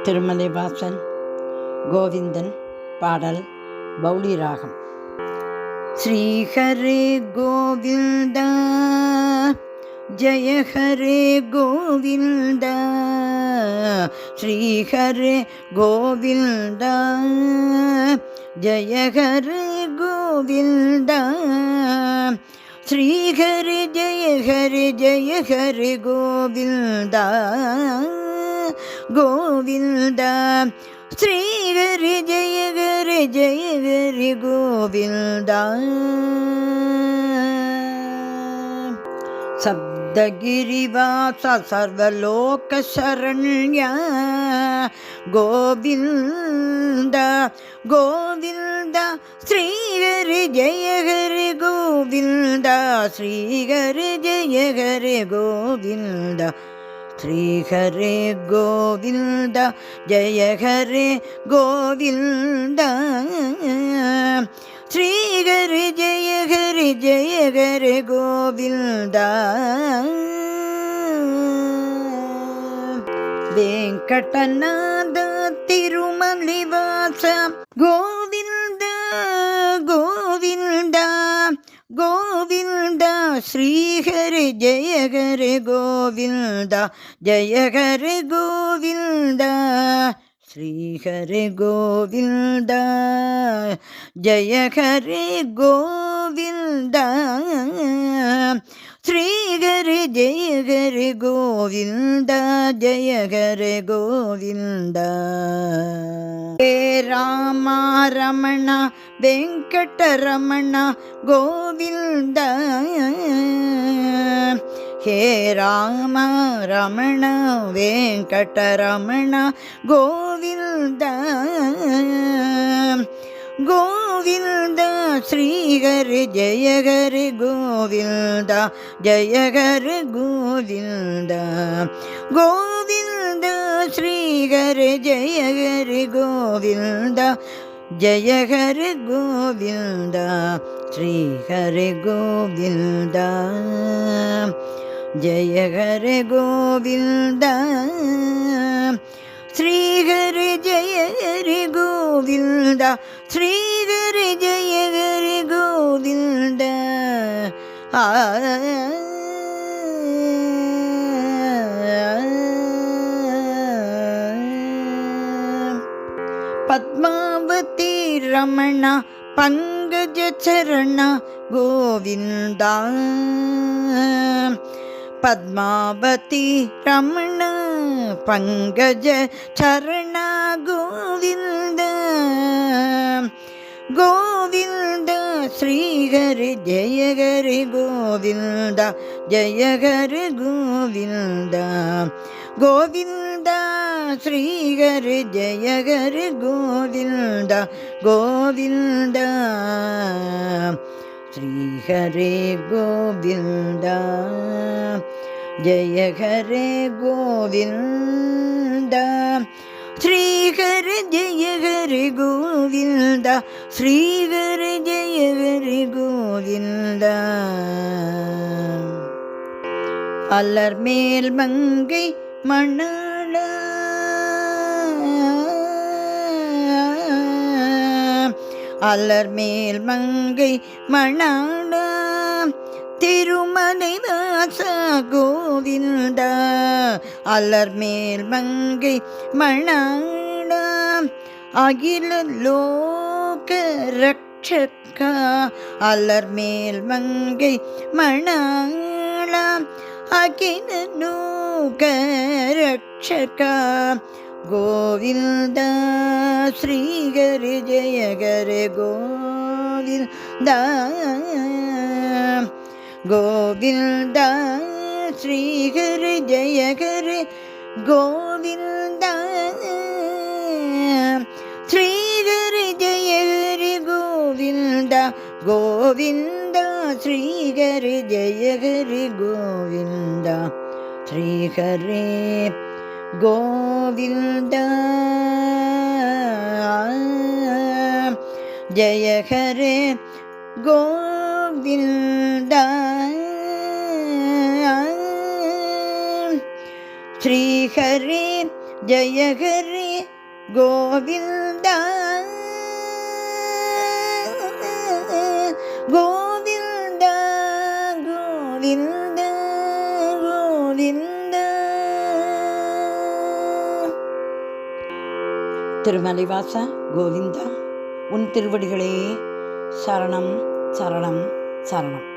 திருமலைவாசன் கோவிந்தன் பாடல் பௌளி ராகம். ஸ்ரீஹரே கோவிந்தா ஜய ஹரே கோவிந்தா, ஸ்ரீஹரே கோவிந்தா ஜய ஹரே கோவிந்தா, ஸ்ரீஹரி ஜய ஹரி கோவிந்தா கோவிந்தா, ஸ்ரீஹரி ஜய ஹரி கோவிந்தா. சப்தகிரிவாச சர்வலோக சரண்யா கோவிந்தா கோவிந்தா, ஸ்ரீஹரி ஜய ஹரி கோவிந்தா, ஸ்ரீஹரி ஜய ஹரி கோவிந்தா, ஸ்ரீஹரே கோவிந்தா ஜய ஹரே கோவிந்தா, ஸ்ரீஹரி ஜய ஹரி கோவிந்தா. வெங்கடநாத திருமலிவாச கோவிந்தா கோவிந்தா கோவிந்தா, ஸ்ரீஹரி ஜய ஹரி கோவிந்தா, ஜய ஹரி கோவிந்தா, ஸ்ரீஹரி கோவிந்தா ஜய ஹரி கோவிந்தா, ஸ்ரீஹரி ஜய ஹரி கோவிந்தா, ஜய ஹரி கோவிந்தா. ஹே ராமா ரமண வெங்கடரமண கோவிந்தா, ஹே ராಮ ரமಣ வெங்கடரಮಣ கோவிந்தா கோவிந்தா, ஸ்ரீஹரி ஜய ஹரி கோவிந்தா, ஜய ஹரி கோவிந்தா கோவிந்தா, ஸ்ரீஹரி ஜய ஹரி கோவிந்தா, ஜய ஹரி கோவிந்தா, ஸ்ரீஹரி கோவிந்தா, ஜய ஹரி கோவிந்தா, ஸ்ரீஹரி ஜய ஹரி கோவிந்தா, ஸ்ரீஹரி ஜய ஹரி கோவிந்தா. பத்மாவதி ரமಣ பங்கஜ சரண கோவிந்தா, பத்மாவதி ரமಣ பங்கஜ சரண கோவிந்தா கோவிந்தா, ஸ்ரீஹரி ஜய ஹரி கோவிந்தா, ஜய ஹரி கோவிந்தா கோவிந்தா, ஸ்ரீஹரி ஜய ஹரி கோவிந்தா கோவிந்தா, ஸ்ரீஹரி கோவிந்தா ஜய ஹரி கோவிந்தா, ஸ்ரீஹரி ஜய ஹரி கோவிந்தா, ஸ்ரீஹரி ஜய ஹரி கோவிந்தா. அலர்மேல் மங்கை மணாளா, அலர்மேல் மங்கை மணாளா, திருமலைவாச கோவிந்தா, அலர்மேல் மங்கை மணாளா, அகில லோக ரக்ஷகா, அலர்மேல் மங்கை மணாளா, அகில லோக ரக்ஷகா கோவிந்தா, ஸ்ரீஹரி ஜய ஹரி கோவிந்தா கோவிந்தா, ஸ்ரீஹரி ஜய ஹரி கோவிந்தா, ஸ்ரீஹரி ஜய ஹரி கோவிந்தா கோவிந்தா, ஸ்ரீஹரி ஜய ஹரி கோவிந்தா, ஸ்ரீஹரி கோவிந்தா ஜய ஹரி கோவிந்தா, ஸ்ரீஹரி ஜய ஹரி கோவிந்தா கோவிந்தா கோவிந்தா கோவிந்தா. திருமலைவாசா கோவிந்தா, உன் திருவடிகளே சரணம் சரணம் சரணம்.